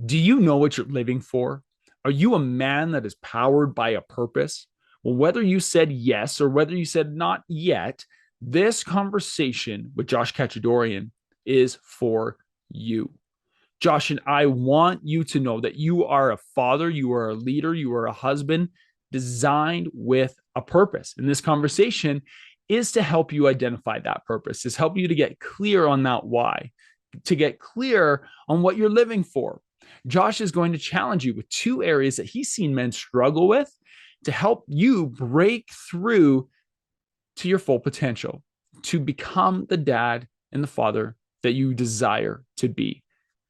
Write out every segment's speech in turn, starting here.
Do you know what you're living for? Are you a man that is powered by a purpose? Well, whether you said yes or whether you said not yet, this conversation with Josh Khachadourian is for you. Josh and I want you to know that you are a father, you are a leader, you are a husband designed with a purpose. And this conversation is to help you identify that purpose, is help you to get clear on that why, to get clear on what you're living for. Josh is going to challenge you with two areas that he's seen men struggle with to help you break through to your full potential, to become the dad and the father that you desire to be.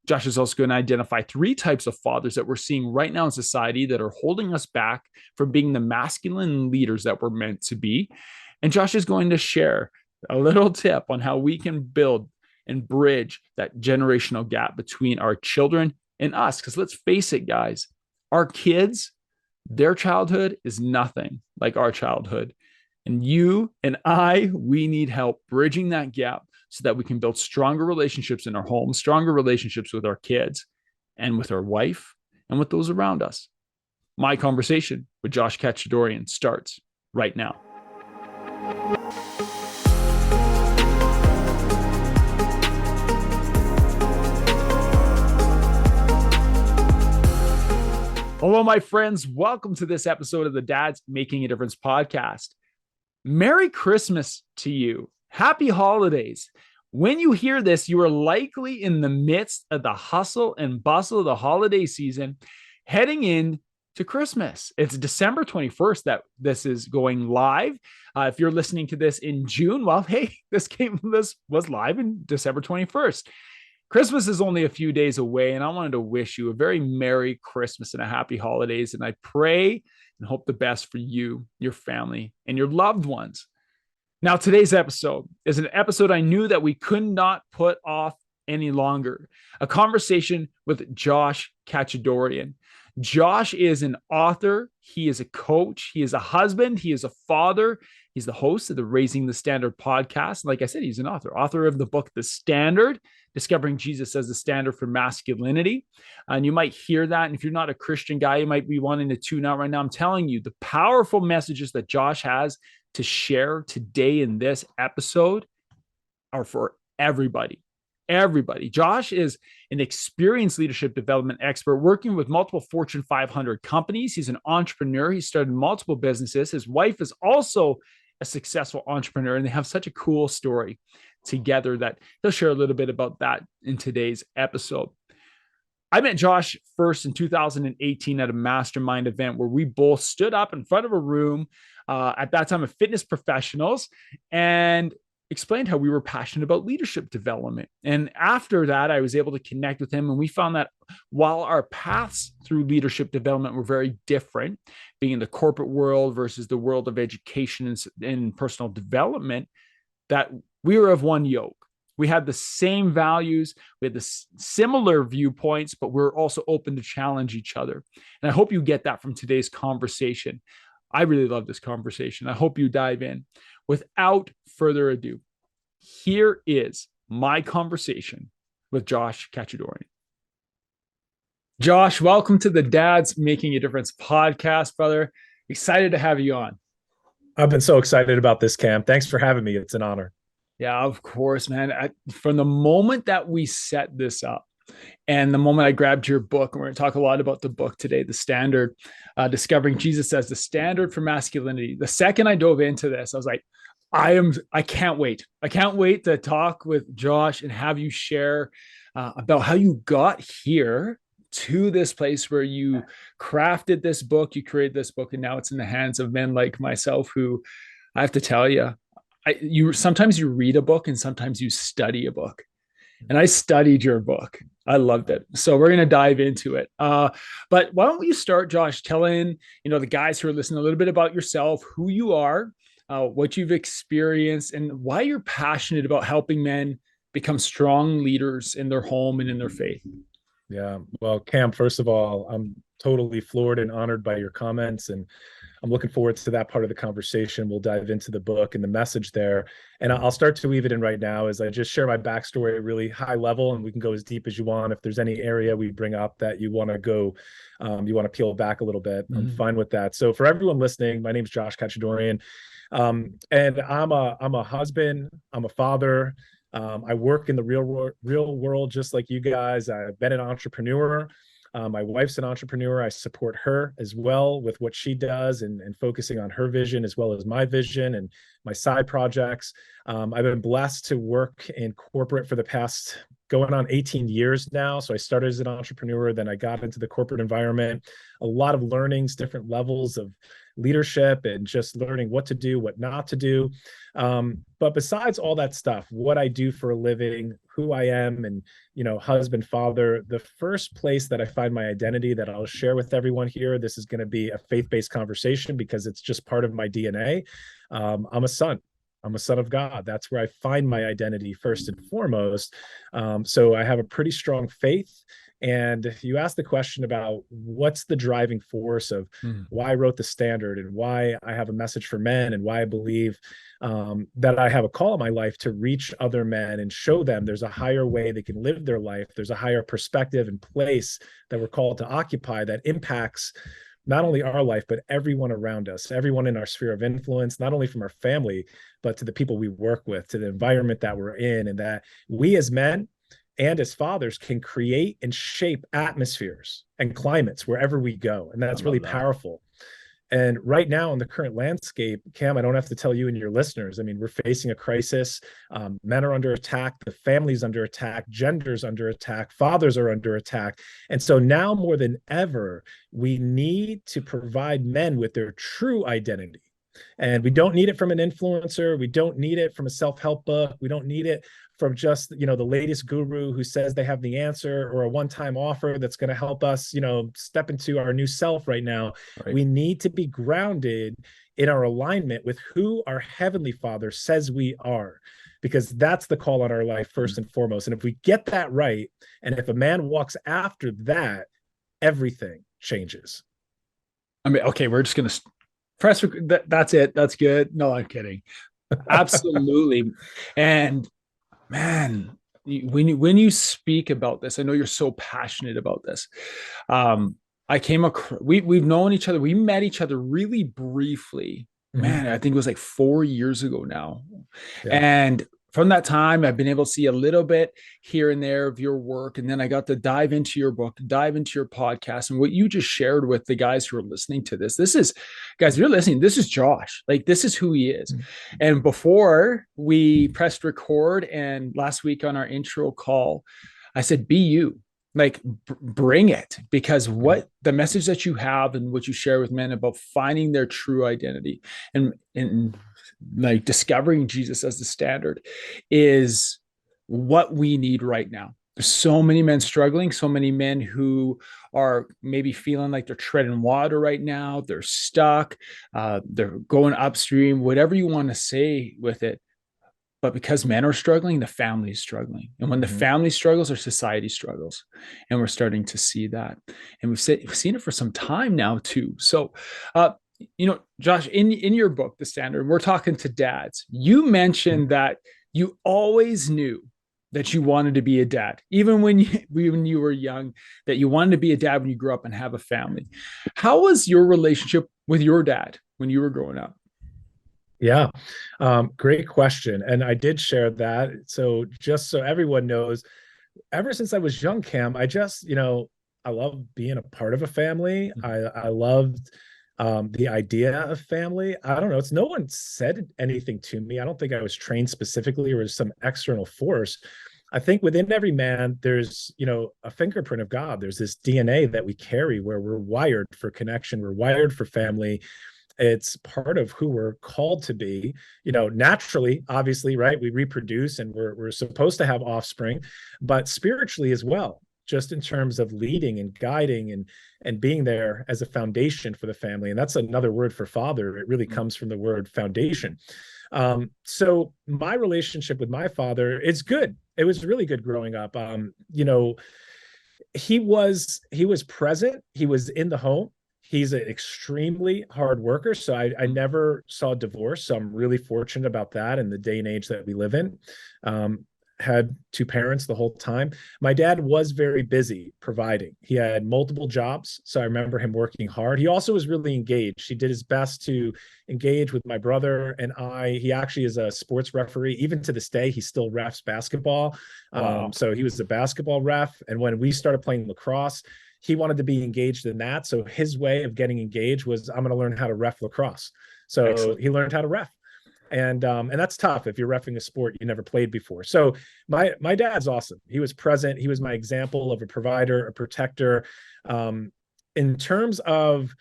Josh is also going to identify three types of fathers that we're seeing right now in society that are holding us back from being the masculine leaders that we're meant to be. And Josh is going to share a little tip on how we can build and bridge that generational gap between our children and us. Because let's face it, guys, our kids, their childhood is nothing like our childhood. And you and I, we need help bridging that gap so that we can build stronger relationships in our home, stronger relationships with our kids and with our wife and with those around us. My conversation with Josh Khachadourian starts right now. Hello, my friends. Welcome to this episode of the Dad's Making a Difference podcast. Merry Christmas to you. Happy holidays. When you hear this, you are likely in the midst of the hustle and bustle of the holiday season, heading in to Christmas. It's December 21st that this is going live. If you're listening to this in June, well, hey, this was live in December 21st. Christmas is only a few days away, and I wanted to wish you a very Merry Christmas and a happy holidays. And I pray and hope the best for you, your family, and your loved ones. Now, today's episode is an episode I knew that we could not put off any longer. A conversation with Josh Khachadourian. Josh is an author. He is a coach. He is a husband. He is a father. He's the host of the Raising the Standard podcast. Like I said, he's an author of the book, The Standard, Discovering Jesus as the Standard for Masculinity. And you might hear that. And if you're not a Christian guy, you might be wanting to tune out right now. I'm telling you, the powerful messages that Josh has to share today in this episode are for everybody. Everybody. Josh is an experienced leadership development expert working with multiple Fortune 500 companies. He's an entrepreneur. He started multiple businesses. His wife is also a successful entrepreneur, and they have such a cool story together that he'll share a little bit about that in today's episode. I met Josh first in 2018 at a mastermind event where we both stood up in front of a room at that time of fitness professionals and explained how we were passionate about leadership development. And after that, I was able to connect with him. And we found that while our paths through leadership development were very different, being in the corporate world versus the world of education and personal development, that we were of one yoke. We had the same values, we had the similar viewpoints, but we're also open to challenge each other. And I hope you get that from today's conversation. I really love this conversation. I hope you dive in. Without further ado, here is my conversation with Josh Khachadourian. Josh, welcome to the Dad's Making a Difference podcast, brother. Excited to have you on. I've been so excited about this, Cam. Thanks for having me. It's an honor. Yeah, of course, man. From the moment that we set this up and the moment I grabbed your book, and we're going to talk a lot about the book today, The Standard, Discovering Jesus as the Standard for Masculinity. The second I dove into this, I was like, I can't wait. I can't wait to talk with Josh and have you share about how you got here to this place where you crafted this book, you created this book, and now it's in the hands of men like myself who, I have to tell you, sometimes you read a book and sometimes you study a book. And I studied your book. I loved it. So we're going to dive into it. But why don't you start, Josh, telling the guys who are listening a little bit about yourself, who you are, what you've experienced, and why you're passionate about helping men become strong leaders in their home and in their faith. Yeah. Well, Cam, first of all, I'm totally floored and honored by your comments. And I'm looking forward to that part of the conversation. We'll dive into the book and the message there. And I'll start to weave it in right now as I just share my backstory at really high level, and we can go as deep as you want. If there's any area we bring up that you want to go, you want to peel back a little bit, I'm fine with that. So for everyone listening, my name is Josh Khachadourian. And I'm a husband, I'm a father. I work in the real world, just like you guys. I've been an entrepreneur. My wife's an entrepreneur. I support her as well with what she does and focusing on her vision as well as my vision and my side projects. I've been blessed to work in corporate for the past going on 18 years now. So I started as an entrepreneur, then I got into the corporate environment, a lot of learnings, different levels of leadership and just learning what to do, what not to do. But besides all that stuff, what I do for a living, who I am, and, husband, father, the first place that I find my identity that I'll share with everyone here, this is going to be a faith-based conversation because it's just part of my DNA. I'm a son. I'm a son of God. That's where I find my identity first and foremost. So I have a pretty strong faith. And you asked the question about what's the driving force of why I wrote the standard and why I have a message for men and why I believe that I have a call in my life to reach other men and show them there's a higher way they can live their life. There's a higher perspective and place that we're called to occupy that impacts not only our life, but everyone around us, everyone in our sphere of influence, not only from our family, but to the people we work with, to the environment that we're in, and that we as men and as fathers can create and shape atmospheres and climates wherever we go. And that's really powerful. And right now in the current landscape, Cam, I don't have to tell you and your listeners, I mean, we're facing a crisis. Men are under attack, the family's under attack, gender's under attack, fathers are under attack. And so now more than ever, we need to provide men with their true identity. And we don't need it from an influencer. We don't need it from a self-help book. We don't need it from just, the latest guru who says they have the answer or a one-time offer that's going to help us, step into our new self right now. Right. We need to be grounded in our alignment with who our Heavenly Father says we are, because that's the call on our life first and foremost. And if we get that right, and if a man walks after that, everything changes. I mean, okay, we're just going to press. That's it. That's good. No, I'm kidding. Absolutely. And man, when you speak about this, I know you're so passionate about this. I came across, we've known each other. We met each other really briefly. Man, I think it was like 4 years ago now. Yeah. And from that time, I've been able to see a little bit here and there of your work. And then I got to dive into your book, dive into your podcast, and what you just shared with the guys who are listening to this. This is, guys, if you're listening, this is Josh. Like, this is who he is. And before we pressed record and last week on our intro call, I said, be you. Like, bring it, because what the message that you have and what you share with men about finding their true identity and like discovering Jesus as the standard is what we need right now. There's so many men struggling, so many men who are maybe feeling like they're treading water right now. They're stuck. They're going upstream, whatever you want to say with it. But because men are struggling, the family is struggling. And when the family struggles, our society struggles. And we're starting to see that. And we've seen it for some time now too. So, Josh, in your book, The Standard, we're talking to dads. You mentioned that you always knew that you wanted to be a dad, even when you were young, that you wanted to be a dad when you grew up and have a family. How was your relationship with your dad when you were growing up? Yeah, great question. And I did share that. So just so everyone knows, ever since I was young, Cam, I just, I love being a part of a family. I loved the idea of family. I don't know. No one said anything to me. I don't think I was trained specifically or some external force. I think within every man, there's, a fingerprint of God. There's this DNA that we carry where we're wired for connection. We're wired for family. It's part of who we're called to be, naturally, obviously, right? We reproduce and we're supposed to have offspring, but spiritually as well, just in terms of leading and guiding and being there as a foundation for the family. And that's another word for father. It really comes from the word foundation. So my relationship with my father is good. It was really good growing up. He was present. He was in the home. he's an extremely hard worker. So I never saw divorce. So I'm really fortunate about that in the day and age that we live in. Had two parents the whole time. My dad was very busy providing. He had multiple jobs. So I remember him working hard. He also was really engaged. He did his best to engage with my brother and I. He actually is a sports referee. Even to this day, he still refs basketball. Wow. So he was a basketball ref. And when we started playing lacrosse, he wanted to be engaged in that. So his way of getting engaged was, I'm going to learn how to ref lacrosse. So Excellent. he learned how to ref. And that's tough if you're reffing a sport you never played before. So my dad's awesome. He was present. He was my example of a provider, a protector. In terms of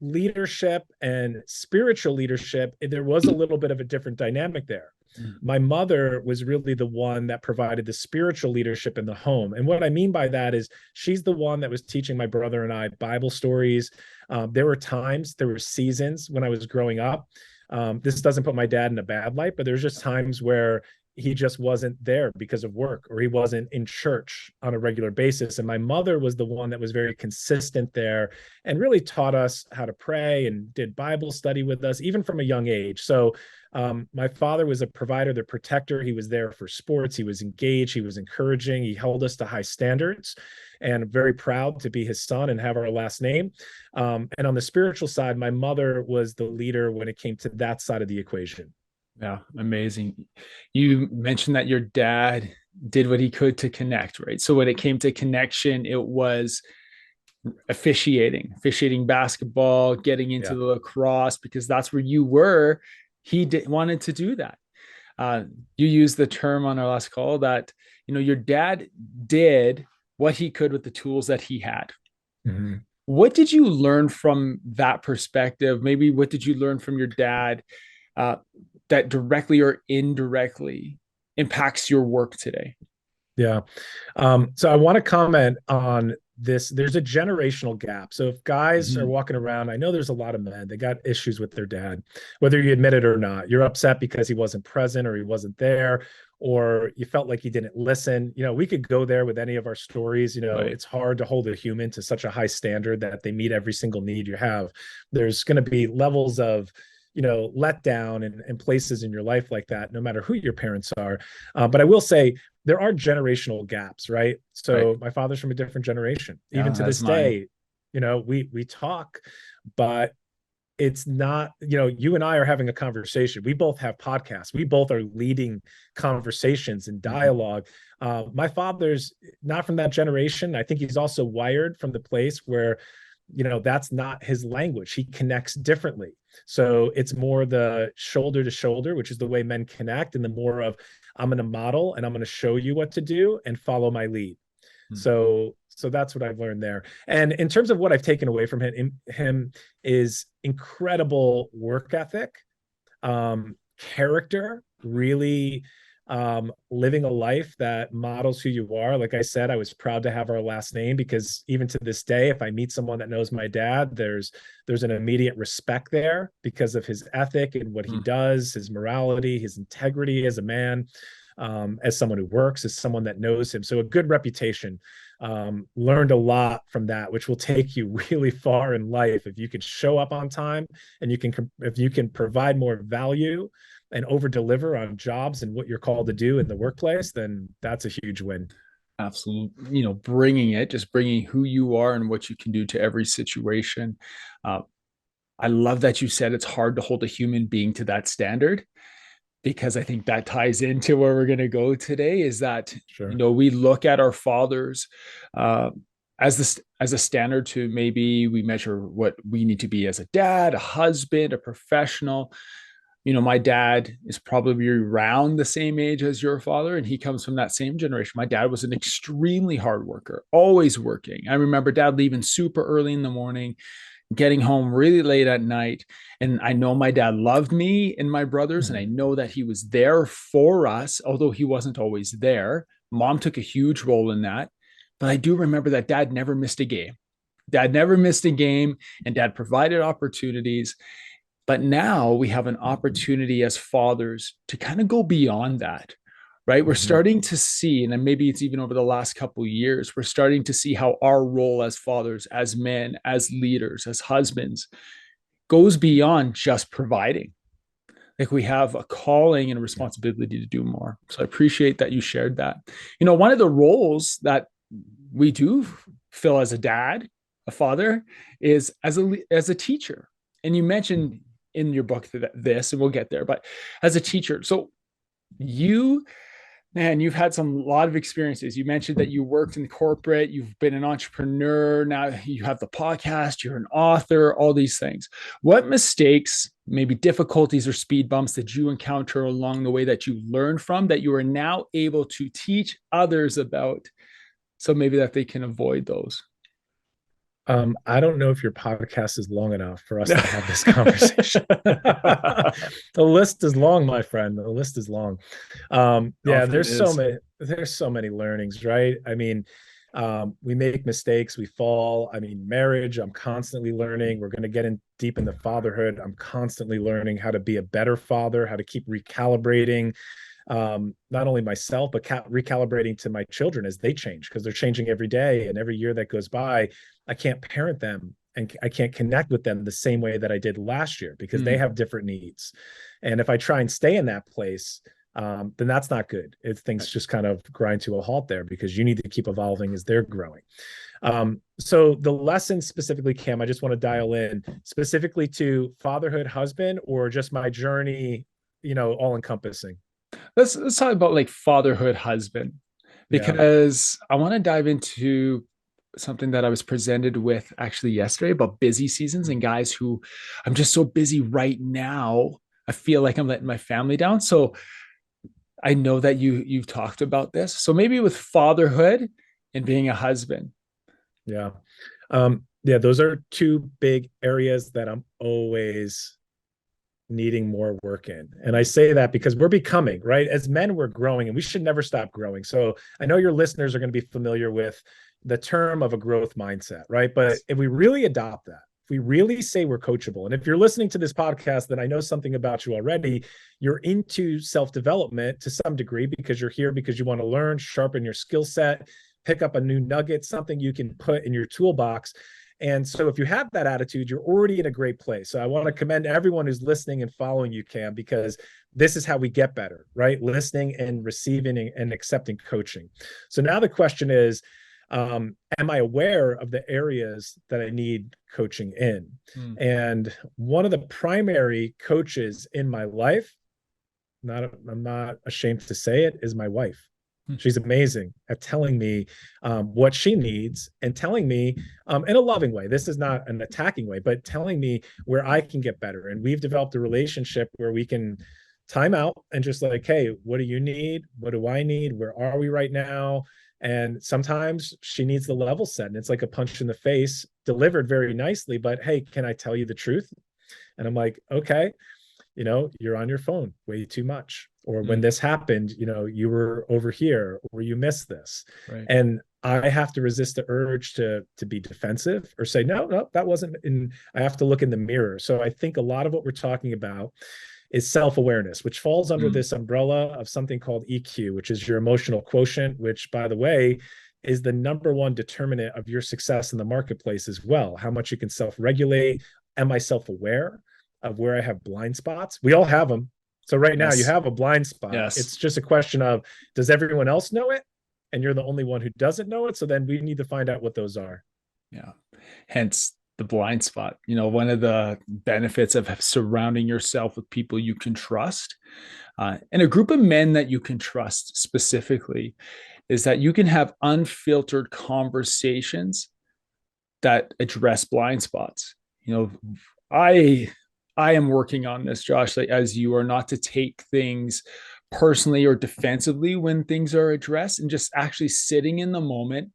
leadership and spiritual leadership, there was a little bit of a different dynamic there. My mother was really the one that provided the spiritual leadership in the home. And what I mean by that is she's the one that was teaching my brother and I Bible stories. There were seasons when I was growing up. This doesn't put my dad in a bad light, but there's just times where he just wasn't there because of work, or he wasn't in church on a regular basis. And my mother was the one that was very consistent there and really taught us how to pray and did Bible study with us, even from a young age. So my father was a provider, the protector. He was there for sports. He was engaged. He was encouraging. He held us to high standards, and I'm very proud to be his son and have our last name. And on the spiritual side, my mother was the leader when it came to that side of the equation. Yeah, amazing. You mentioned that your dad did what he could to connect, right? So when it came to connection, it was officiating basketball, getting into the lacrosse, because that's where you were. Wanted to do that. You used the term on our last call that, your dad did what he could with the tools that he had. Mm-hmm. What did you learn from that perspective? Maybe what did you learn from your dad that directly or indirectly impacts your work today? Yeah. So I want to comment on this. There's a generational gap. So if guys are walking around, I know there's a lot of men, they got issues with their dad, whether you admit it or not. You're upset because he wasn't present or he wasn't there, or you felt like he didn't listen. We could go there with any of our stories. Right. It's hard to hold a human to such a high standard that they meet every single need you have. There's going to be levels of let down and places in your life like that, no matter who your parents are. But I will say there are generational gaps, right? So my father's from a different generation. Even to this day, we talk, but it's not, you and I are having a conversation. We both have podcasts. We both are leading conversations and dialogue. My father's not from that generation. I think he's also wired from the place where that's not his language. He connects differently. So it's more the shoulder to shoulder, which is the way men connect, and the more of, I'm going to model and I'm going to show you what to do and follow my lead. So that's what I've learned there. And in terms of what I've taken away from him is incredible work ethic, character, really living a life that models who you are. Like I said, I was proud to have our last name, because even to this day, if I meet someone that knows my dad, there's an immediate respect there because of his ethic and what he does, his morality, his integrity as a man, as someone who works, as someone that knows him. So a good reputation. Learned a lot from that, which will take you really far in life. If you could show up on time and if you can provide more value and over deliver on jobs and what you're called to do in the workplace, then that's a huge win. Absolutely. Bringing who you are and what you can do to every situation. I love that you said it's hard to hold a human being to that standard, because I think that ties into where we're going to go today, is that, we look at our fathers as a standard to, maybe we measure what we need to be as a dad, a husband, a professional. My dad is probably around the same age as your father, and he comes from that same generation. My dad was an extremely hard worker, always working. I remember dad leaving super early in the morning, getting home really late at night. And I know my dad loved me and my brothers, and I know that he was there for us, although he wasn't always there. Mom took a huge role in that. But I do remember that dad never missed a game. Dad never missed a game, and dad provided opportunities. But now we have an opportunity as fathers to kind of go beyond that, right? We're Mhm. starting to see, and then maybe it's even over the last couple of years, we're starting to see how our role as fathers, as men, as leaders, as husbands goes beyond just providing. Like we have a calling and a Yeah. responsibility to do more. So I appreciate that you shared that. One of the roles that we do fill as a dad, a father, is as a teacher. And you mentioned in your book this, and we'll get there, but as a teacher. So you Man, you've had some lot of experiences. You mentioned that you worked in corporate, you've been an entrepreneur, now you have the podcast, you're an author, all these things. What mistakes, maybe difficulties or speed bumps did you encounter along the way that you learned from that you are now able to teach others about so maybe that they can avoid those? I don't know if your podcast is long enough for us to have this conversation. The list is long, my friend. The list is long. Yeah, Often is. there's so many learnings, right? I mean, we make mistakes, we fall. I mean, marriage, I'm constantly learning. We're going to get in deep into fatherhood. I'm constantly learning how to be a better father, how to keep recalibrating, not only myself, but recalibrating to my children as they change, because they're changing every day. And every year that goes by, I can't parent them and I can't connect with them the same way that I did last year because they have different needs. And if I try and stay in that place, then that's not good. Things just kind of grind to a halt there because you need to keep evolving as they're growing. So the lesson specifically, Cam, I just want to dial in specifically to fatherhood, husband, or just my journey, all encompassing. Let's talk about like fatherhood, husband, Yeah. because I want to dive into something that I was presented with actually yesterday about busy seasons and guys who I'm just so busy right now. I feel like I'm letting my family down. So I know that you've talked about this. So maybe with fatherhood and being a husband. Yeah. Yeah, those are two big areas that I'm always needing more work in. And I say that because we're becoming, right? As men, we're growing and we should never stop growing. So I know your listeners are going to be familiar with the term of a growth mindset, right? But if we really adopt that, if we really say we're coachable, and if you're listening to this podcast, then I know something about you already. You're into self-development to some degree because you're here because you want to learn, sharpen your skill set, pick up a new nugget, something you can put in your toolbox. And so if you have that attitude, you're already in a great place. So I want to commend everyone who's listening and following you, Cam, because this is how we get better, right? Listening and receiving and accepting coaching. So now the question is, am I aware of the areas that I need coaching in? And one of the primary coaches in my life, I'm not ashamed to say it, is my wife. She's amazing at telling me what she needs and telling me in a loving way. This is not an attacking way, but telling me where I can get better. And we've developed a relationship where we can time out and just like, hey, what do you need? What do I need? Where are we right now? And sometimes she needs the level set. And it's like a punch in the face delivered very nicely. But hey, can I tell you the truth? And I'm like, okay, you're on your phone way too much. Or when this happened, you were over here or you missed this. Right. And I have to resist the urge to be defensive or say, no, that wasn't in. I have to look in the mirror. So I think a lot of what we're talking about is self-awareness, which falls under this umbrella of something called EQ, which is your emotional quotient, which, by the way, is the number one determinant of your success in the marketplace as well. How much you can self-regulate. Am I self-aware of where I have blind spots? We all have them. So right now you have a blind spot. Yes. It's just a question of, does everyone else know it? And you're the only one who doesn't know it. So then we need to find out what those are. Yeah. Hence the blind spot. One of the benefits of surrounding yourself with people you can trust and a group of men that you can trust specifically is that you can have unfiltered conversations that address blind spots. I am working on this, Josh, like as you are, not to take things personally or defensively when things are addressed and just actually sitting in the moment,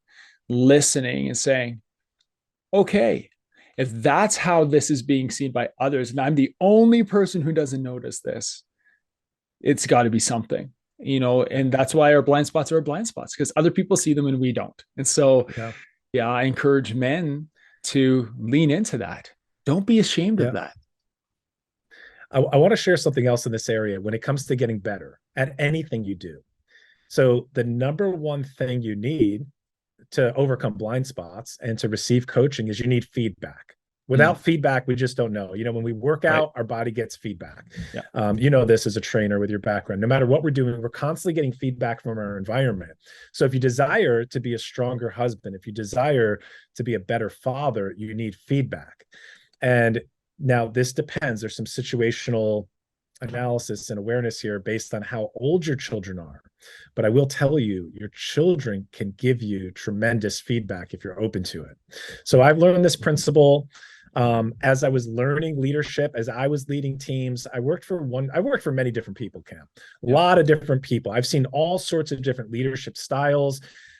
listening and saying, okay, if that's how this is being seen by others, and I'm the only person who doesn't notice this, it's got to be something, and that's why our blind spots are blind spots, because other people see them and we don't. And so, yeah, I encourage men to lean into that. Don't be ashamed of that. I want to share something else in this area when it comes to getting better at anything you do. So the number one thing you need to overcome blind spots and to receive coaching is you need feedback. Without feedback, we just don't know. You know, when we work out, our body gets feedback. Yeah. You know this as a trainer with your background. No matter what we're doing, we're constantly getting feedback from our environment. So if you desire to be a stronger husband, if you desire to be a better father, you need feedback. And now this depends. There's some situational analysis and awareness here based on how old your children are. But I will tell you, your children can give you tremendous feedback if you're open to it. So I've learned this principle as I was learning leadership, as I was leading teams. I worked for many different people, Cam, a lot of different people. I've seen all sorts of different leadership styles.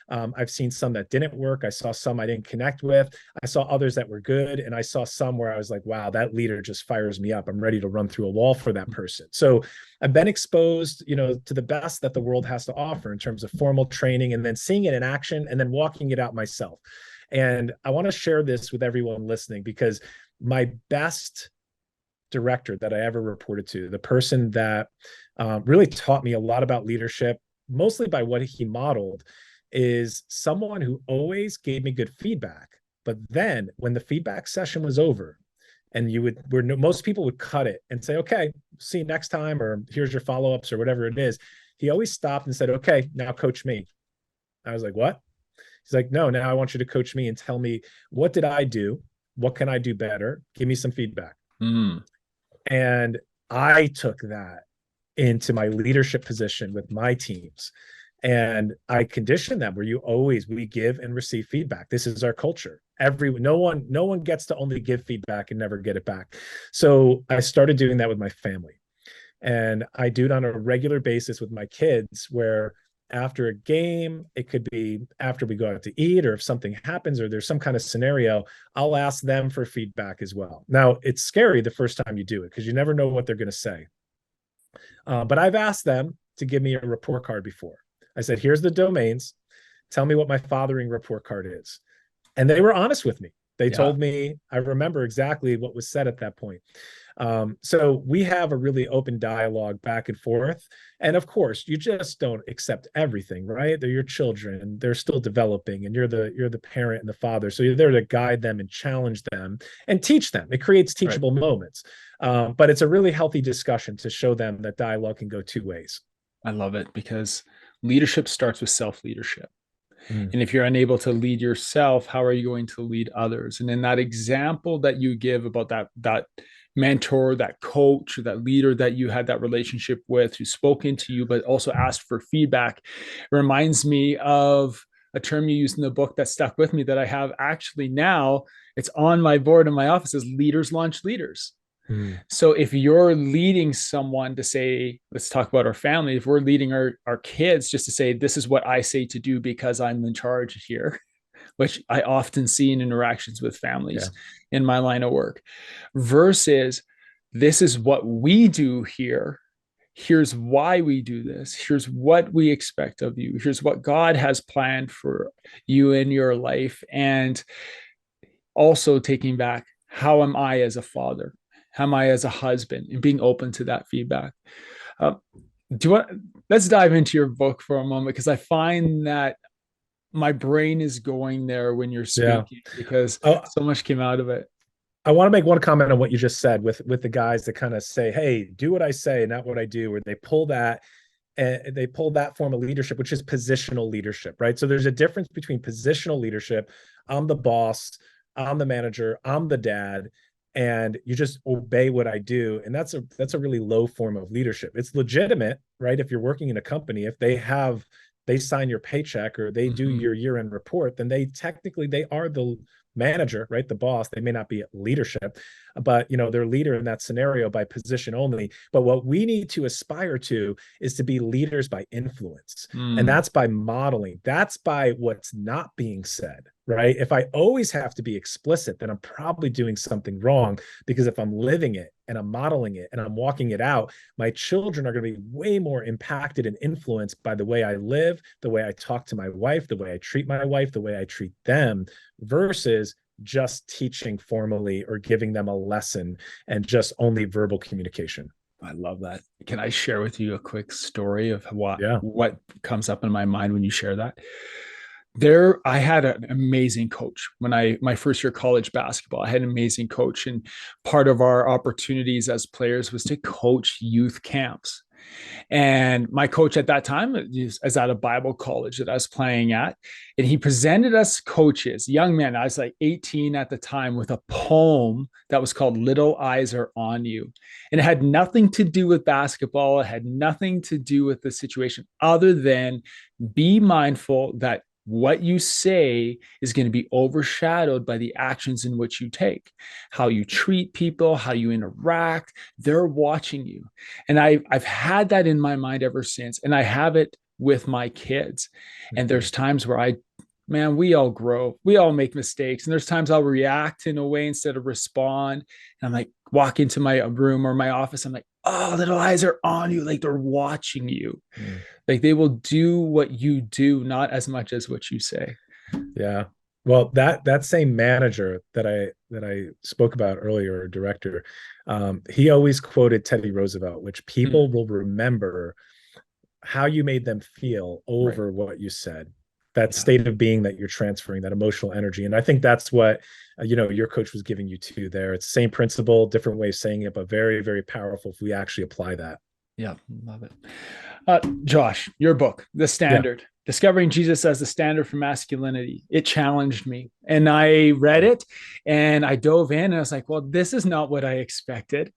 I've seen some that didn't work. I saw some I didn't connect with. I saw others that were good. And I saw some where I was like, wow, that leader just fires me up. I'm ready to run through a wall for that person. So I've been exposed, to the best that the world has to offer in terms of formal training, and then seeing it in action and then walking it out myself. And I want to share this with everyone listening, because my best director that I ever reported to, the person that really taught me a lot about leadership, mostly by what he modeled, is someone who always gave me good feedback. But then when the feedback session was over and most people would cut it and say, okay, see you next time, or here's your follow-ups or whatever it is. He always stopped and said, okay, now coach me. I was like, what? He's like, no, now I want you to coach me and tell me, what did I do? What can I do better? Give me some feedback. And I took that into my leadership position with my teams. And I condition them where we give and receive feedback. This is our culture. No one gets to only give feedback and never get it back. So I started doing that with my family. And I do it on a regular basis with my kids, where after a game, it could be after we go out to eat, or if something happens or there's some kind of scenario, I'll ask them for feedback as well. Now, it's scary the first time you do it because you never know what they're going to say. But I've asked them to give me a report card before. I said, here's the domains. Tell me what my fathering report card is. And they were honest with me. They told me, I remember exactly what was said at that point. So we have a really open dialogue back and forth. And of course, you just don't accept everything, right? They're your children. They're still developing, and you're the parent and the father. So you're there to guide them and challenge them and teach them. It creates teachable moments. But it's a really healthy discussion to show them that dialogue can go two ways. I love it, because leadership starts with self-leadership. And if you're unable to lead yourself, how are you going to lead others? And in that example that you give about that mentor, that coach, or that leader that you had that relationship with, who spoke into you, but also asked for feedback, it reminds me of a term you used in the book that stuck with me, that I have actually now. It's on my board in my office, is leaders launch leaders. So if you're leading someone to say, let's talk about our family, if we're leading our kids just to say, this is what I say to do because I'm in charge here, which I often see in interactions with families in my line of work, versus this is what we do here. Here's why we do this. Here's what we expect of you. Here's what God has planned for you in your life. And also taking back, how am I as a father? How am I as a husband? And being open to that feedback. Let's dive into your book for a moment, because I find that my brain is going there when you're speaking, because so much came out of it. I want to make one comment on what you just said with the guys that kind of say, hey, do what I say, not what I do, where they pull that form of leadership, which is positional leadership, right? So there's a difference between positional leadership. I'm the boss, I'm the manager, I'm the dad, and you just obey what I do. And that's a really low form of leadership. It's legitimate, right? If you're working in a company, if they sign your paycheck or they do your year-end report, then they are the manager, right? The boss. They may not be leadership, but they're leader in that scenario by position only. But what we need to aspire to is to be leaders by influence. And that's by modeling. That's by what's not being said, right? If I always have to be explicit, then I'm probably doing something wrong, because if I'm living it and I'm modeling it and I'm walking it out, my children are going to be way more impacted and influenced by the way I live, the way I talk to my wife, the way I treat my wife, the way I treat them, versus just teaching formally or giving them a lesson and just only verbal communication. I love that. Can I share with you a quick story of Yeah. what comes up in my mind when you share that? There, I had an amazing coach when my first year college basketball. I had an amazing coach, and part of our opportunities as players was to coach youth camps. And my coach at that time is at a Bible college that I was playing at. And he presented us coaches, young men, I was like 18 at the time, with a poem that was called Little Eyes Are On You. And it had nothing to do with basketball. It had nothing to do with the situation other than be mindful that what you say is going to be overshadowed by the actions in which you take, how you treat people, how you interact. They're watching you. And I've had that in my mind ever since. And I have it with my kids. And Mhm. there's times where man, we all grow, we all make mistakes. And there's times I'll react in a way instead of respond. And I'm like, walk into my room or my office. I'm like, oh, little eyes are on you. Like they're watching you. Mm. Like they will do what you do, not as much as what you say. Yeah. Well, that same manager that I spoke about earlier, director, he always quoted Teddy Roosevelt, which people will remember how you made them feel Right. over what you said. That Yeah. state of being that you're transferring, that emotional energy, and I think that's what your coach was giving you too. There, it's the same principle, different way of saying it, but very, very powerful if we actually apply that. Yeah. Love it. Josh, your book, The Yeah. Standard, Discovering Jesus as the Standard for Masculinity. It challenged me. And I read it and I dove in and I was like, well, this is not what I expected,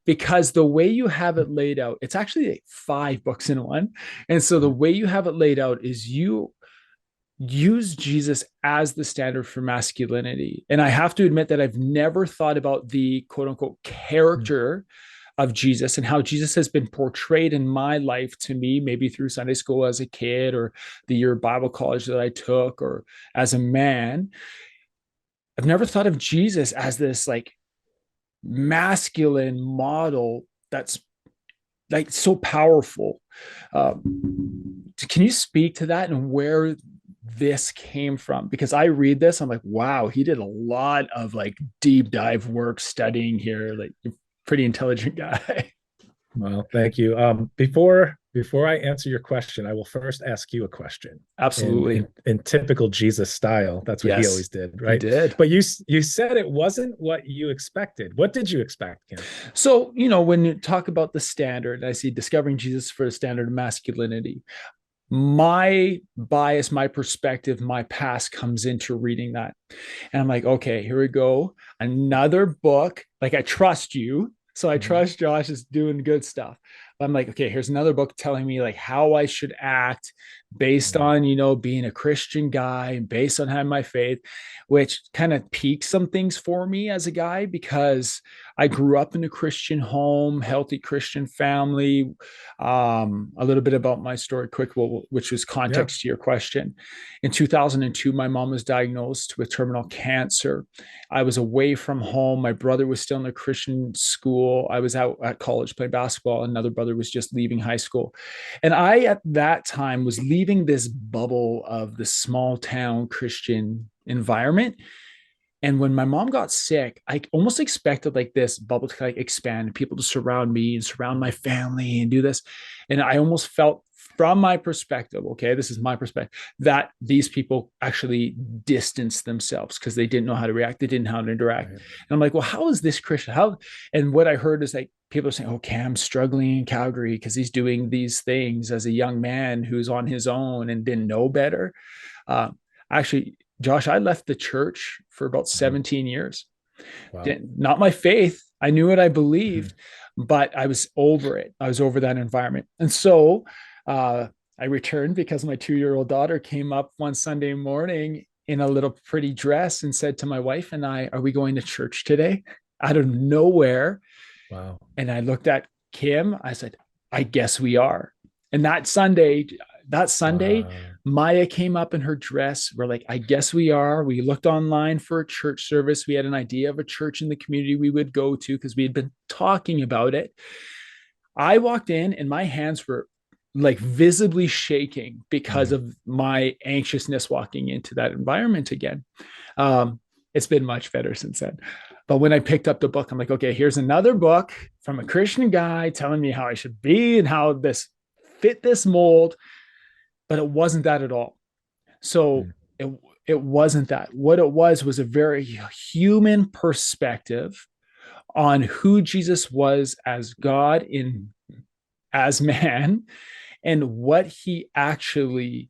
because the way you have it laid out, it's actually like 5 books in one. And so the way you have it laid out is you use Jesus as the standard for masculinity. And I have to admit that I've never thought about the quote unquote character of Jesus and how Jesus has been portrayed in my life to me, maybe through Sunday school as a kid or the year of Bible college that I took or as a man. I've never thought of Jesus as this like masculine model that's like so powerful. Can you speak to that and where this came from? Because I read this, I'm like, wow, he did a lot of like deep dive work studying here. Like, you're a pretty intelligent guy. Well, thank you. Before I answer your question, I will first ask you a question. In, Absolutely. in in typical Jesus style, that's what he Yes, always did, he right? did. But you said it wasn't what you expected. What did you expect, Kim? So, when you talk about the standard, I see discovering Jesus for the standard of masculinity. My bias, my perspective, my past comes into reading that. And I'm like, okay, here we go. Another book. Like, I trust you. So I Mhm. trust Josh is doing good stuff. But I'm like, okay, here's another book telling me like how I should act based Mhm. on, being a Christian guy and based on having my faith, which kind of peaks some things for me as a guy because I grew up in a Christian home, healthy Christian family. A little bit about my story, quick, which was Yeah. context to your question. In 2002, my mom was diagnosed with terminal cancer. I was away from home. My brother was still in a Christian school. I was out at college playing basketball. Another brother was just leaving high school. And I, at that time, was leaving this bubble of the small town Christian environment. And when my mom got sick, I almost expected like this bubble to like expand, people to surround me and surround my family and do this. And I almost felt from my perspective, okay, this is my perspective, that these people actually distanced themselves because they didn't know how to react. They didn't know how to interact. Right. And I'm like, well, how is this Christian? How? And what I heard is like people are saying, oh, Cam's struggling in Calgary because he's doing these things as a young man who's on his own and didn't know better. Uh, Actually, Josh, I left the church for about Mhm. 17 years. Wow. Not my faith. I knew what I Mhm. believed, but I was over it. I was over that environment. And so I returned because my 2-year-old daughter came up one Sunday morning in a little pretty dress and said to my wife and I, are we going to church today? Out of nowhere. Wow. And I looked at Kim. I said, I guess we are. And that Sunday, Wow. Maya came up in her dress. We're like, I guess we are. We looked online for a church service. We had an idea of a church in the community we would go to because we had been talking about it. I walked in and my hands were like visibly shaking because Mhm. of my anxiousness walking into that environment again. Um, It's been much better since then. But when I picked up the book, I'm like, okay, here's another book from a Christian guy telling me how I should be and how this fit this mold. But it wasn't that at all. So it, it wasn't that. What it was a very human perspective on who Jesus was as God in as man and what he actually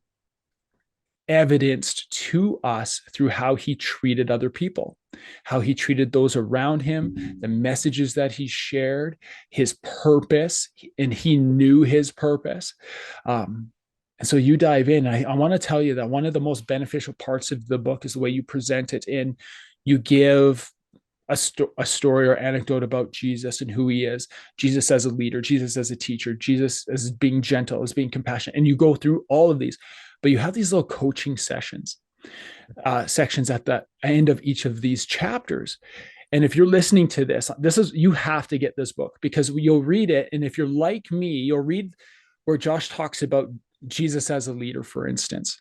evidenced to us through how he treated other people, how he treated those around him, the messages that he shared, his purpose, and he knew his purpose. And so you dive in. I want to tell you that one of the most beneficial parts of the book is the way you present it. And you give a story or anecdote about Jesus and who he is, Jesus as a leader, Jesus as a teacher, Jesus as being gentle, as being compassionate. And you go through all of these, but you have these little coaching sections at the end of each of these chapters. And if you're listening to this, you have to get this book, because you'll read it. And if you're like me, you'll read where Josh talks about Jesus as a leader, for instance,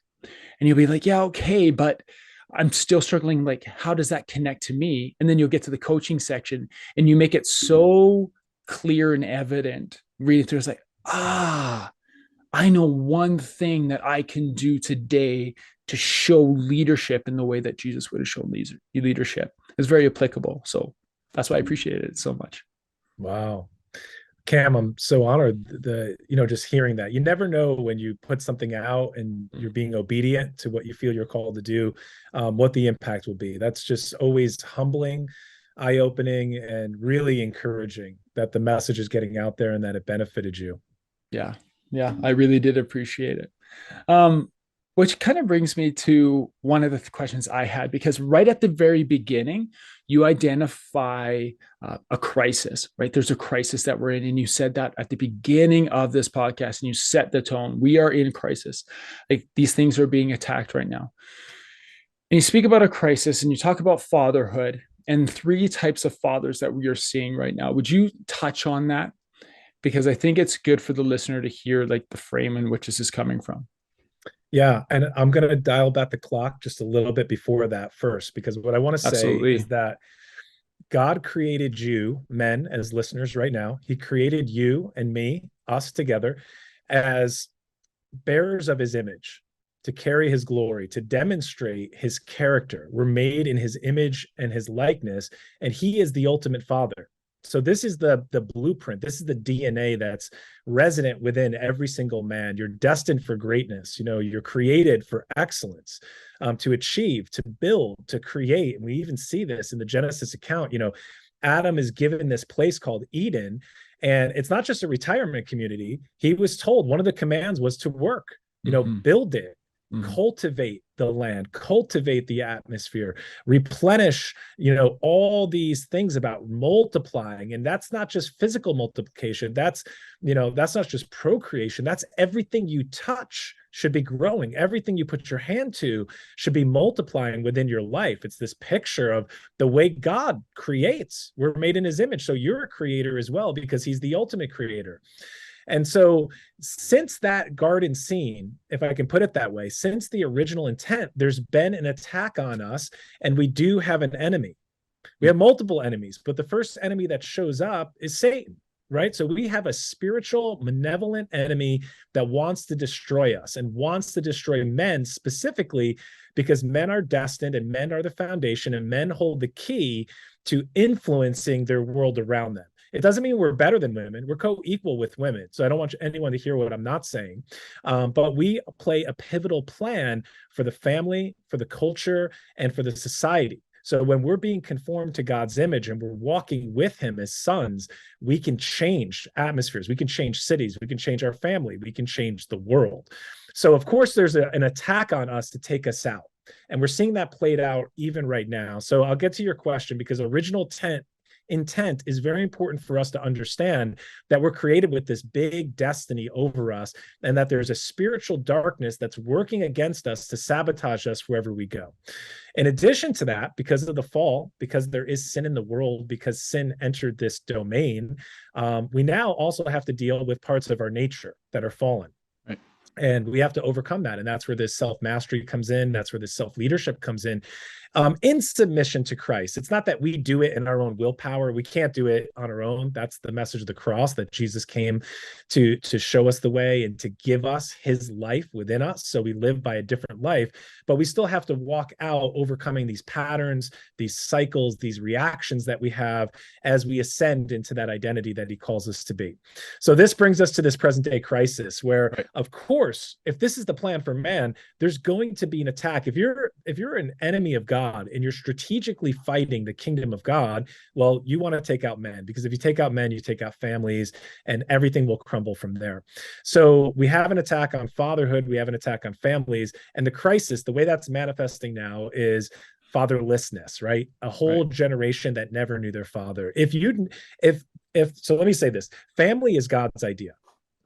and you'll be like, yeah, okay, but I'm still struggling. Like, how does that connect to me? And then you'll get to the coaching section and you make it so clear and evident reading through. It's like, I know one thing that I can do today to show leadership in the way that Jesus would have shown leadership. It's very applicable. So that's why I appreciate it so much. Wow. Cam, I'm so honored just hearing that. You never know when you put something out and you're being obedient to what you feel you're called to do, what the impact will be. That's just always humbling, eye-opening, and really encouraging that the message is getting out there and that it benefited you. Yeah. I really did appreciate it. Which kind of brings me to one of the questions I had, because right at the very beginning, you identify a crisis, right? There's a crisis that we're in. And you said that at the beginning of this podcast, and you set the tone. We are in crisis. Like, these things are being attacked right now. And you speak about a crisis and you talk about fatherhood and 3 types of fathers that we are seeing right now. Would you touch on that? Because I think it's good for the listener to hear like the frame in which this is coming from. Yeah, and I'm going to dial back the clock just a little bit before that first, because what I want to say is that God created you, men, as listeners right now. He created you and me, us together, as bearers of his image, to carry his glory, to demonstrate his character. We're made in his image and his likeness, and he is the ultimate father. So this is the blueprint. This is the DNA that's resident within every single man. You're destined for greatness. You're created for excellence, to achieve, to build, to create. And we even see this in the Genesis account. Adam is given this place called Eden, and it's not just a retirement community. He was told one of the commands was to work, build it, cultivate the land, cultivate the atmosphere, replenish, all these things about multiplying. And that's not just physical multiplication. That's not just procreation. That's everything you touch should be growing. Everything you put your hand to should be multiplying within your life. It's this picture of the way God creates. We're made in his image. So you're a creator as well, because he's the ultimate creator. And so since that garden scene, if I can put it that way, since the original intent, there's been an attack on us, and we do have an enemy. We have multiple enemies, but the first enemy that shows up is Satan, right? So we have a spiritual, malevolent enemy that wants to destroy us and wants to destroy men specifically, because men are destined and men are the foundation, and men hold the key to influencing their world around them. It doesn't mean we're better than women. We're co-equal with women. So I don't want anyone to hear what I'm not saying. But we play a pivotal plan for the family, for the culture, and for the society. So when we're being conformed to God's image and we're walking with him as sons, we can change atmospheres. We can change cities. We can change our family. We can change the world. So of course, there's an attack on us to take us out. And we're seeing that played out even right now. So I'll get to your question, because original intent is very important for us to understand that we're created with this big destiny over us, and that there's a spiritual darkness that's working against us to sabotage us wherever we go. In addition to that, because of the fall, because there is sin in the world, because sin entered this domain, we now also have to deal with parts of our nature that are fallen. And we have to overcome that. And that's where this self-mastery comes in. That's where this self-leadership comes in. in submission to Christ. It's not that we do it in our own willpower. We can't do it on our own. That's the message of the cross, that Jesus came to show us the way and to give us his life within us. So we live by a different life, but we still have to walk out overcoming these patterns, these cycles, these reactions that we have as we ascend into that identity that he calls us to be. So this brings us to this present day crisis where, right, of course, if this is the plan for man, there's going to be an attack. If you're an enemy of God and you're strategically fighting the kingdom of God, well, you want to take out men, because if you take out men, you take out families, and everything will crumble from there. So we have an attack on fatherhood, we have an attack on families, and the crisis, the way that's manifesting now is fatherlessness, right? A whole generation that never knew their father. So let me say this, family is God's idea.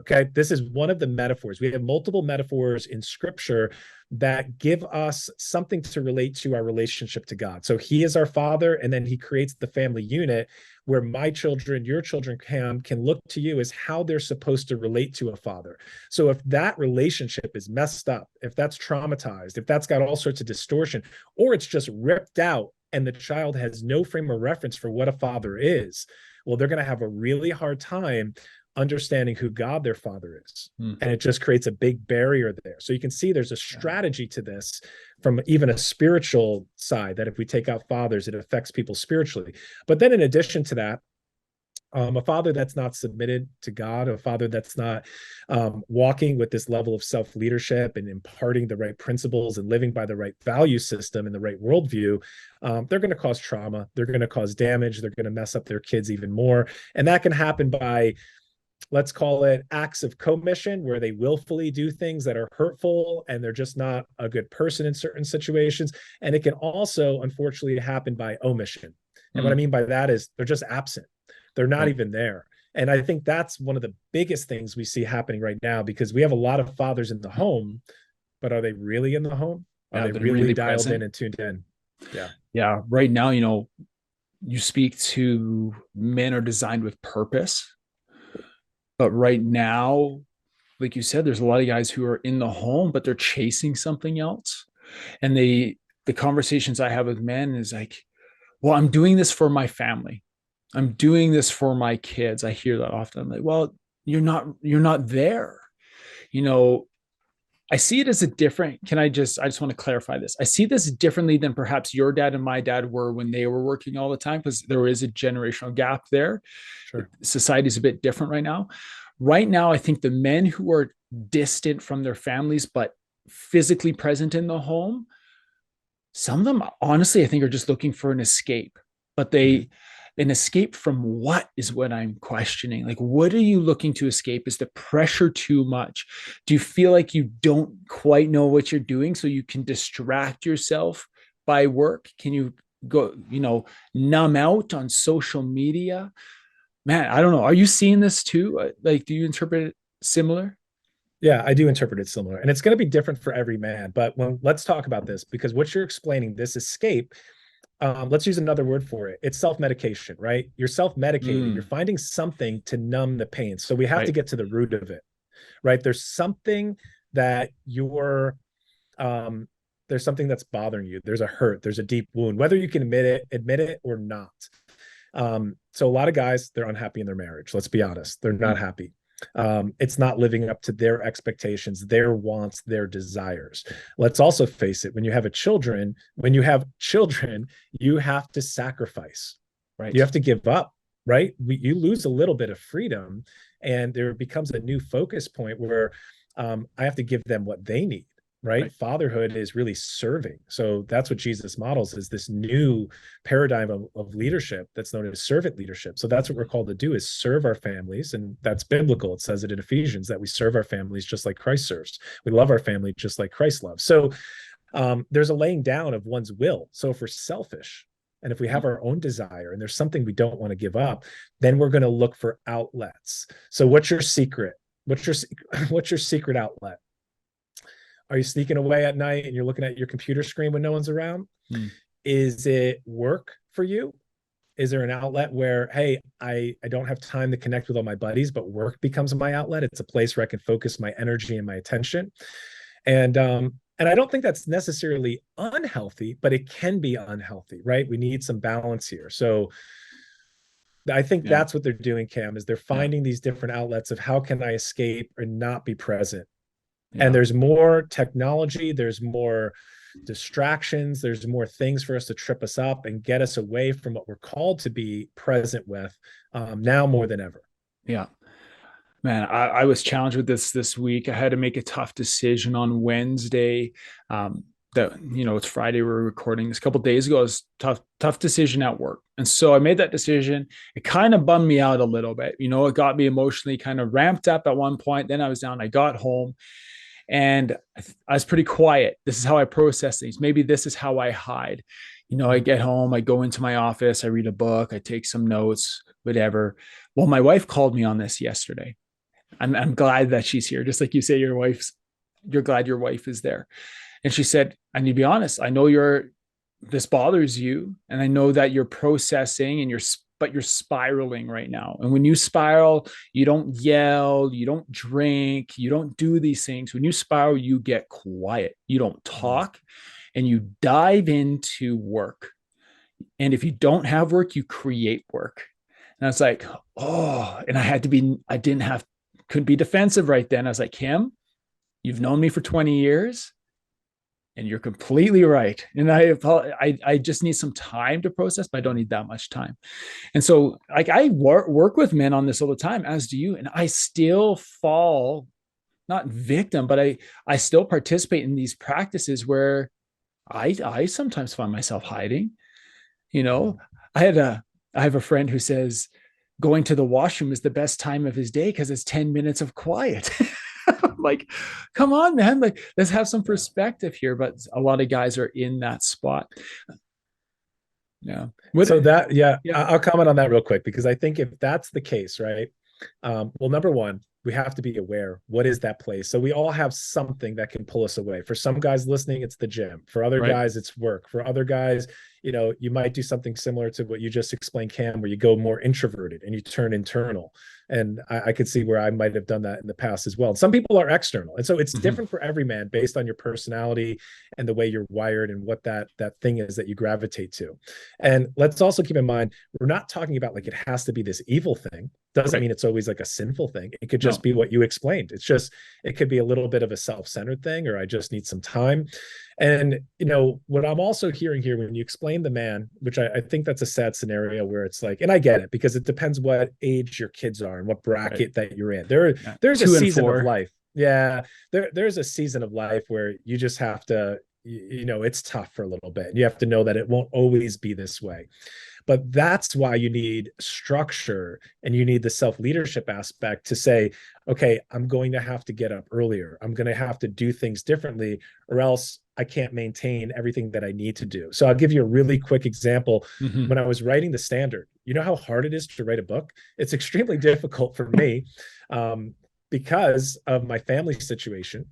Okay, this is one of the metaphors. We have multiple metaphors in scripture that give us something to relate to our relationship to God. So he is our father, and then he creates the family unit where my children, your children can look to you as how they're supposed to relate to a father. So if that relationship is messed up, if that's traumatized, if that's got all sorts of distortion, or it's just ripped out and the child has no frame of reference for what a father is, well, they're going to have a really hard time understanding who God their father is. And it just creates a big barrier there. So you can see there's a strategy to this from even a spiritual side, that if we take out fathers, it affects people spiritually. But then in addition to that, a father that's not submitted to God, a father that's not walking with this level of self-leadership and imparting the right principles and living by the right value system and the right worldview, they're going to cause trauma. They're going to cause damage. They're going to mess up their kids even more. And that can happen by, let's call it, acts of commission, where they willfully do things that are hurtful and they're just not a good person in certain situations. And it can also, unfortunately, happen by omission. And what I mean by that is they're just absent. They're not even there. And I think that's one of the biggest things we see happening right now, because we have a lot of fathers in the home, but are they really in the home? Are they really dialed present in and tuned in? Yeah. Right now, you speak to men are designed with purpose. But right now, like you said, there's a lot of guys who are in the home, but they're chasing something else. And the conversations I have with men is like, well, I'm doing this for my family. I'm doing this for my kids. I hear that often. I'm like, well, you're not there. I see it as a different, I just want to clarify this. I see this differently than perhaps your dad and my dad were when they were working all the time, because there is a generational gap there. Sure. Society is a bit different right now. Right now, I think the men who are distant from their families, but physically present in the home, some of them, honestly, I think are just looking for an escape, but an escape from what is what I'm questioning. Like, what are you looking to escape? Is the pressure too much? Do you feel like you don't quite know what you're doing, so you can distract yourself by work? Can you go, numb out on social media? Man, I don't know. Are you seeing this too? Like, do you interpret it similar? Yeah, I do interpret it similar. And it's going to be different for every man. But let's talk about this, because what you're explaining, this escape, let's use another word for it. It's self-medication, right? You're self-medicating. You're finding something to numb the pain. So we have to get to the root of it, right? There's something that there's something that's bothering you. There's a hurt. There's a deep wound, whether you can admit it or not. So a lot of guys, they're unhappy in their marriage. Let's be honest. They're not happy. It's not living up to their expectations, their wants, their desires. Let's also face it. When you have children, you have to sacrifice, right? You have to give up, right? You lose a little bit of freedom, and there becomes a new focus point where I have to give them what they need. Right? Fatherhood is really serving. So that's what Jesus models, is this new paradigm of leadership that's known as servant leadership. So that's what we're called to do, is serve our families. And that's biblical. It says it in Ephesians that we serve our families just like Christ serves. We love our family just like Christ loves. So there's a laying down of one's will. So if we're selfish, and if we have our own desire and there's something we don't want to give up, then we're going to look for outlets. So what's your secret? What's your secret outlet? Are you sneaking away at night and you're looking at your computer screen when no one's around? Is it work for you? Is there an outlet where, hey, I don't have time to connect with all my buddies, but work becomes my outlet? It's a place where I can focus my energy and my attention. And And I don't think that's necessarily unhealthy, but it can be unhealthy, right? We need some balance here. So I think Yeah. that's what they're doing, Cam, is they're Yeah. finding these different outlets of how can I escape or not be present. And Yeah. there's more technology, there's more distractions, there's more things for us to trip us up and get us away from what we're called to be present with, now more than ever. Yeah. Man, I was challenged with this week. I had to make a tough decision on Wednesday. That it's Friday. We're recording this a couple of days ago. It was tough decision at work, and so I made that decision. It kind of bummed me out a little bit. It got me emotionally kind of ramped up at one point. Then I was down. I got home, and I was pretty quiet. This is how I process things. Maybe this is how I hide. I get home, I go into my office, I read a book, I take some notes, whatever. Well, my wife called me on this yesterday. I'm glad that she's here. Just like you say, you're glad your wife is there. And she said, I need to be honest. I know this bothers you. And I know that you're processing but you're spiraling right now. And when you spiral, you don't yell, you don't drink, you don't do these things. When you spiral, you get quiet. You don't talk and you dive into work. And if you don't have work, you create work. And I was like, oh, and couldn't be defensive right then. I was like, Kim, you've known me for 20 years and you're completely right. And I just need some time to process, but I don't need that much time. And so like I work with men on this all the time, as do you. And I still fall, not victim, but I still participate in these practices where I sometimes find myself hiding. I have a friend who says going to the washroom is the best time of his day because it's 10 minutes of quiet. I'm like, come on, man. Like, let's have some perspective here. But a lot of guys are in that spot. Yeah. Yeah, Yeah. I'll comment on that real quick, because I think if that's the case, right? Well, number one, we have to be aware, what is that place? So we all have something that can pull us away. For some guys listening, it's the gym. For other Right. guys, it's work. For other guys, you might do something similar to what you just explained, Cam, where you go more introverted and you turn internal. And I could see where I might have done that in the past as well. And some people are external. And so it's different for every man based on your personality and the way you're wired and what that thing is that you gravitate to. And let's also keep in mind, we're not talking about like it has to be this evil thing. Doesn't mean it's always like a sinful thing. It could just be what you explained. It could be a little bit of a self-centered thing, or I just need some time. And what I'm also hearing here when you explain the man, which I think that's a sad scenario where it's like, and I get it, because it depends what age your kids are and what bracket that you're in. There's a season of life. Yeah. There's a season of life where you just have to, it's tough for a little bit. You have to know that it won't always be this way. But that's why you need structure and you need the self-leadership aspect to say, okay, I'm going to have to get up earlier. I'm going to have to do things differently, or else I can't maintain everything that I need to do. So I'll give you a really quick example. When I was writing the standard, you know how hard it is to write a book? It's extremely difficult for me because of my family situation.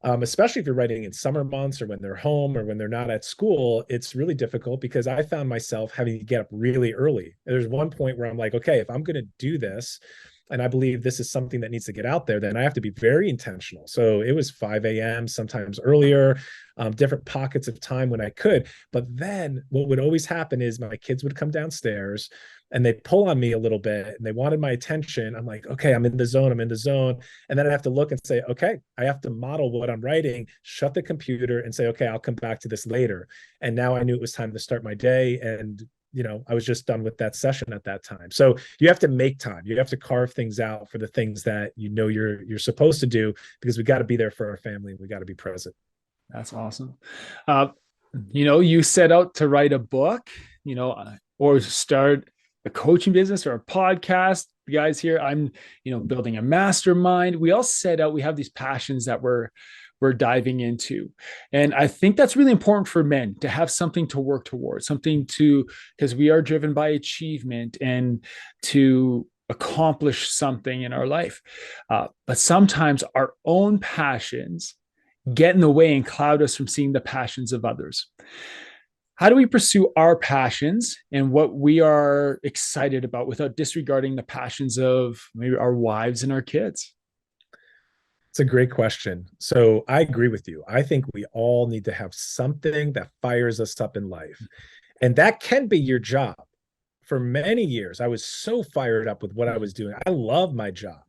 Especially if you're writing in summer months or when they're home or when they're not at school, it's really difficult because I found myself having to get up really early. There's one point where I'm like, okay, if I'm going to do this, and I believe this is something that needs to get out there, then I have to be very intentional. So it was 5 a.m., sometimes earlier, different pockets of time when I could. But then what would always happen is my kids would come downstairs and they'd pull on me a little bit and they wanted my attention. I'm like, okay, I'm in the zone. And then I have to look and say, okay, I have to model what I'm writing, shut the computer and say, okay, I'll come back to this later. And now I knew it was time to start my day. And I was just done with that session at that time. So you have to make time. You have to carve things out for the things that you're supposed to do, because we got to be there for our family. We got to be present. That's awesome. You set out to write a book, or start a coaching business or a podcast. The guys here, I'm, building a mastermind. We all set out, we have these passions that we're diving into. And I think that's really important for men to have something to work towards, because we are driven by achievement and to accomplish something in our life. But sometimes our own passions get in the way and cloud us from seeing the passions of others. How do we pursue our passions and what we are excited about without disregarding the passions of maybe our wives and our kids? It's a great question. So I agree with you. I think we all need to have something that fires us up in life. And that can be your job. For many years, I was so fired up with what I was doing. I love my job.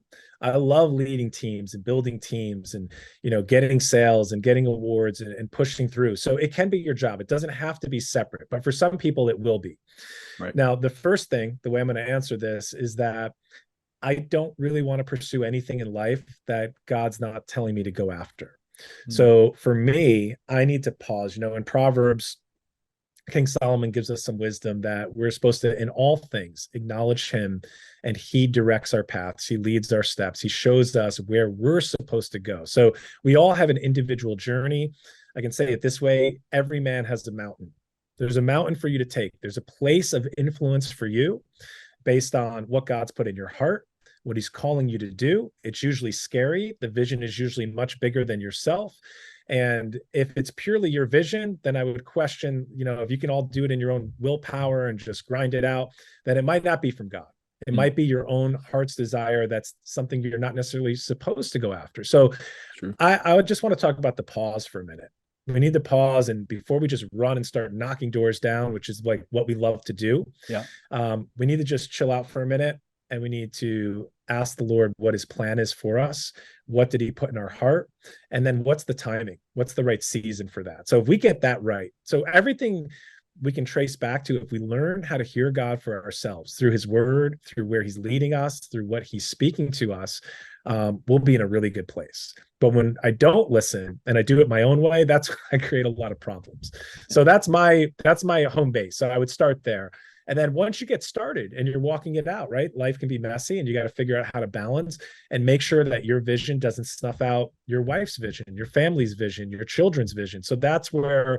I love leading teams and building teams and, getting sales and getting awards and pushing through. So it can be your job. It doesn't have to be separate, but for some people it will be. Right. Now, the first thing, the way I'm going to answer this is that I don't really want to pursue anything in life that God's not telling me to go after. So for me, I need to pause. In Proverbs, King Solomon gives us some wisdom that we're supposed to, in all things, acknowledge him, and he directs our paths. He leads our steps. He shows us where we're supposed to go. So we all have an individual journey. I can say it this way: every man has a mountain. There's a mountain for you to take. There's a place of influence for you based on what God's put in your heart, what he's calling you to do. It's usually scary. The vision is usually much bigger than yourself. And if it's purely your vision, then I would question, if you can all do it in your own willpower and just grind it out, then it might not be from God. It might be your own heart's desire. That's something you're not necessarily supposed to go after. So I would just want to talk about the pause for a minute. We need to pause, and before we just run and start knocking doors down, which is like what we love to do, we need to just chill out for a minute, and we need to ask the Lord what his plan is for us. What did he put in our heart? And then what's the timing? What's the right season for that? So if we get that right, so everything we can trace back to, if we learn how to hear God for ourselves through his word, through where he's leading us, through what he's speaking to us, we'll be in a really good place. But when I don't listen and I do it my own way, that's when I create a lot of problems. So that's my home base. So I would start there. And then once you get started and you're walking it out, right? Life can be messy, and you got to figure out how to balance and make sure that your vision doesn't snuff out your wife's vision, your family's vision, your children's vision. So that's where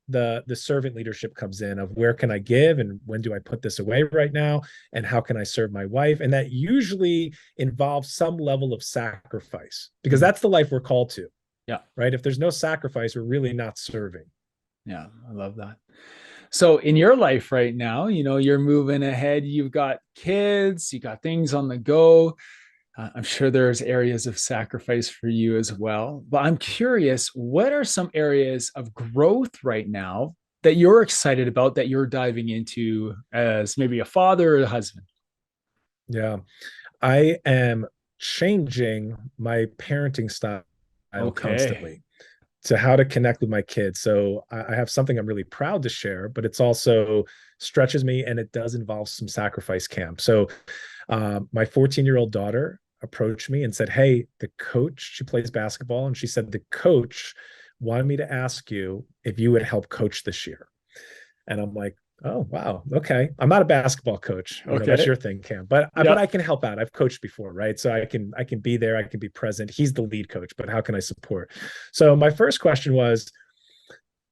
the servant leadership comes in, of where can I give and when do I put this away right now, and how can I serve my wife? And that usually involves some level of sacrifice, because that's the life we're called to. Yeah. Right. If there's no sacrifice, we're really not serving. Yeah. I love that. So in your life right now, you're moving ahead, you've got kids, you got things on the go. I'm sure there's areas of sacrifice for you as well. But I'm curious, what are some areas of growth right now that you're excited about, that you're diving into as maybe a father or a husband? Yeah. I am changing my parenting style constantly to how to connect with my kids. So I have something I'm really proud to share, but it's also stretches me, and it does involve some sacrifice, Cam. So my 14-year-old daughter approached me and said, hey, the coach, she plays basketball, and she said, the coach wanted me to ask you if you would help coach this year. And I'm like, oh, wow. Okay. I'm not a basketball coach. That's your thing, Cam, but I can help out. I've coached before, right? So I can be there. I can be present. He's the lead coach, but how can I support? So my first question was,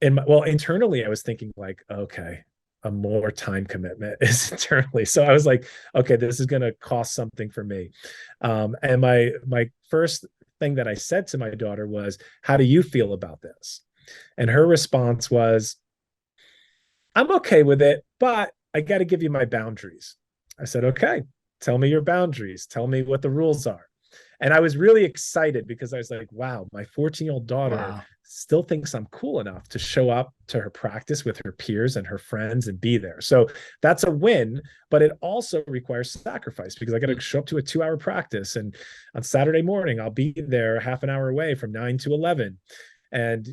internally, I was thinking like, okay, a more time commitment is internally. So I was like, okay, this is going to cost something for me. And my first thing that I said to my daughter was, how do you feel about this? And her response was, I'm okay with it, but I got to give you my boundaries. I said, okay, tell me your boundaries. Tell me what the rules are. And I was really excited, because I was like, wow, my 14-year-old daughter still thinks I'm cool enough to show up to her practice with her peers and her friends and be there. So that's a win, but it also requires sacrifice, because I got to show up to a 2-hour practice. And on Saturday morning, I'll be there half an hour away from 9 to 11. And,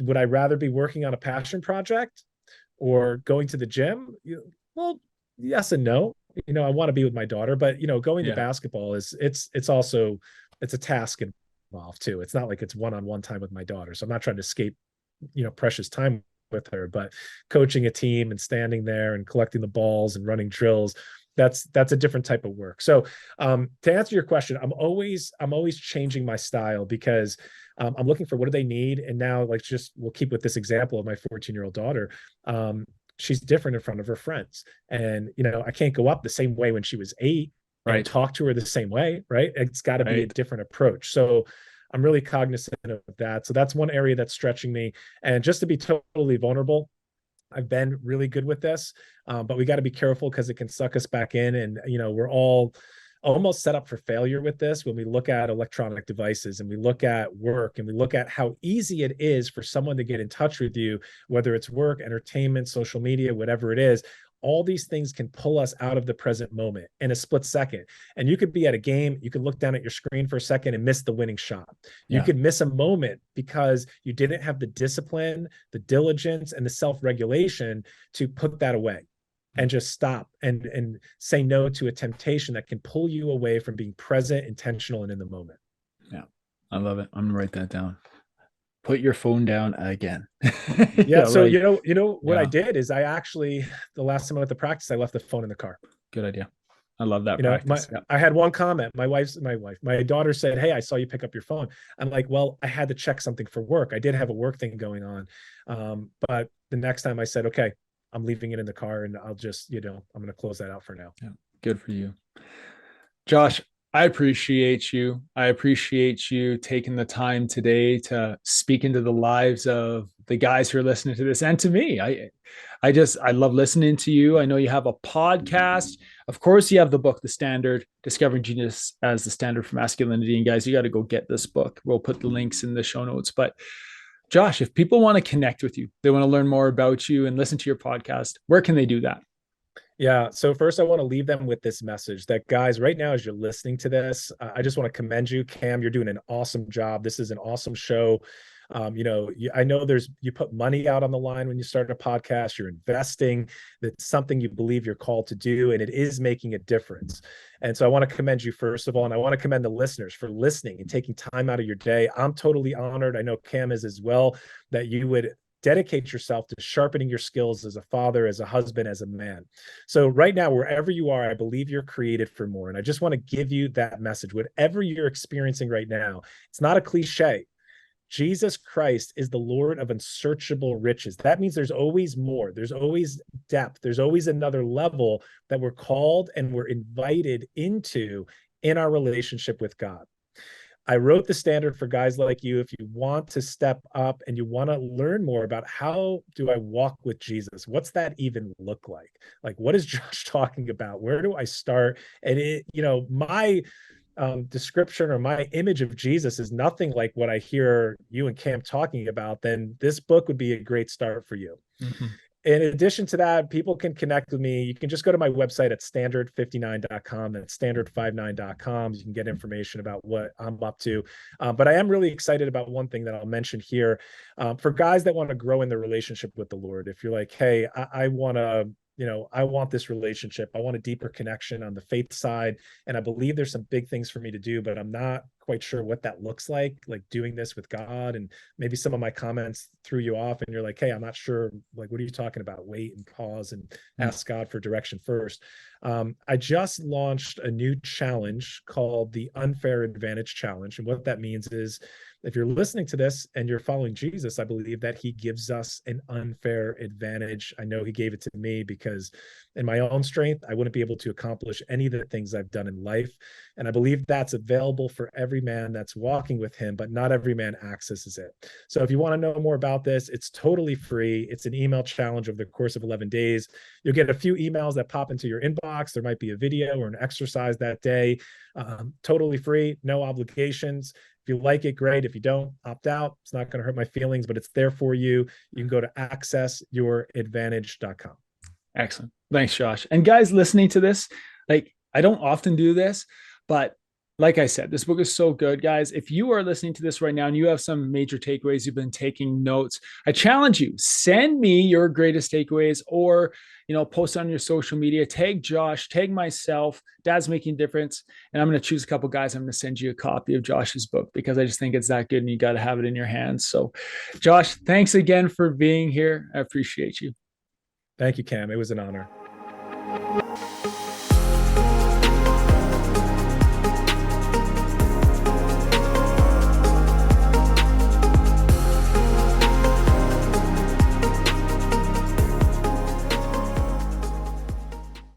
would I rather be working on a passion project or going to the gym? Well, yes and no. I want to be with my daughter, but going to basketball it's a task involved too. It's not like it's one-on-one time with my daughter. So I'm not trying to escape, precious time with her, but coaching a team and standing there and collecting the balls and running drills, that's a different type of work. So to answer your question, I'm always changing my style, because I'm looking for what do they need. And now, we'll keep with this example of my 14-year-old daughter. She's different in front of her friends. And, I can't go up the same way when she was 8 and talk to her the same way, right? It's got to be a different approach. So I'm really cognizant of that. So that's one area that's stretching me. And just to be totally vulnerable, I've been really good with this, but we got to be careful, because it can suck us back in. And, we're all almost set up for failure with this when we look at electronic devices and we look at work and we look at how easy it is for someone to get in touch with you, whether it's work, entertainment, social media, whatever it is. All these things can pull us out of the present moment in a split second. And you could be at a game, you could look down at your screen for a second and miss the winning shot. You could miss a moment because you didn't have the discipline, the diligence, and the self-regulation to put that away and just stop and say no to a temptation that can pull you away from being present, intentional, and in the moment. Yeah, I love it. I'm gonna write that down. Put your phone down again. Yeah. So, what I did is I actually, the last time I went to practice, I left the phone in the car. Good idea. I love that practice. I had one comment. My daughter said, "Hey, I saw you pick up your phone." I'm like, well, I had to check something for work. I did have a work thing going on. But the next time I said, okay, I'm leaving it in the car and I'll just, I'm going to close that out for now. Yeah. Good for you. Josh, I appreciate you. I appreciate you taking the time today to speak into the lives of the guys who are listening to this and to me. I love listening to you. I know you have a podcast. Of course, you have the book, The Standard, Discovering Genius as the Standard for Masculinity. And guys, you got to go get this book. We'll put the links in the show notes. But Josh, if people want to connect with you, they want to learn more about you and listen to your podcast, where can they do that? Yeah. So first I want to leave them with this message that, guys, right now, as you're listening to this, I just want to commend you, Cam. You're doing an awesome job. This is an awesome show. I know you put money out on the line when you start a podcast, you're investing. That's something you believe you're called to do, and it is making a difference. And so I want to commend you, first of all, and I want to commend the listeners for listening and taking time out of your day. I'm totally honored. I know Cam is as well, that you would dedicate yourself to sharpening your skills as a father, as a husband, as a man. So right now, wherever you are, I believe you're created for more. And I just want to give you that message. Whatever you're experiencing right now, it's not a cliche. Jesus Christ is the Lord of unsearchable riches. That means there's always more. There's always depth. There's always another level that we're called and we're invited into in our relationship with God. I wrote The Standard for guys like you. If you want to step up and you want to learn more about how do I walk with Jesus, what's that even look like? Like, what is Josh talking about? Where do I start? And my description or my image of Jesus is nothing like what I hear you and Cam talking about, then this book would be a great start for you. Mm-hmm. In addition to that, people can connect with me. You can just go to my website at standard59.com. That's standard59.com. You can get information about what I'm up to. But I am really excited about one thing that I'll mention here. For guys that want to grow in their relationship with the Lord, if you're like, hey, I want to, I want this relationship. I want a deeper connection on the faith side. And I believe there's some big things for me to do, but I'm not quite sure what that looks like doing this with God. And maybe some of my comments threw you off and you're like, hey, I'm not sure. Like, what are you talking about? Wait and pause and ask God for direction first. I just launched a new challenge called the Unfair Advantage Challenge. And what that means is, if you're listening to this and you're following Jesus, I believe that he gives us an unfair advantage. I know he gave it to me because in my own strength, I wouldn't be able to accomplish any of the things I've done in life. And I believe that's available for every man that's walking with him, but not every man accesses it. So if you want to know more about this, it's totally free. It's an email challenge over the course of 11 days. You'll get a few emails that pop into your inbox. There might be a video or an exercise that day. Totally free, no obligations. If you like it, great. If you don't, opt out. It's not going to hurt my feelings, but it's there for you. You can go to accessyouradvantage.com. Excellent. Thanks, Josh. And guys listening to this, I don't often do this, but like I said, this book is so good, guys. If you are listening to this right now and you have some major takeaways, you've been taking notes, I challenge you, send me your greatest takeaways or, post on your social media, tag Josh, tag myself, Dad's Making a Difference. And I'm going to choose a couple guys. I'm going to send you a copy of Josh's book because I just think it's that good and you got to have it in your hands. So Josh, thanks again for being here. I appreciate you. Thank you, Cam. It was an honor.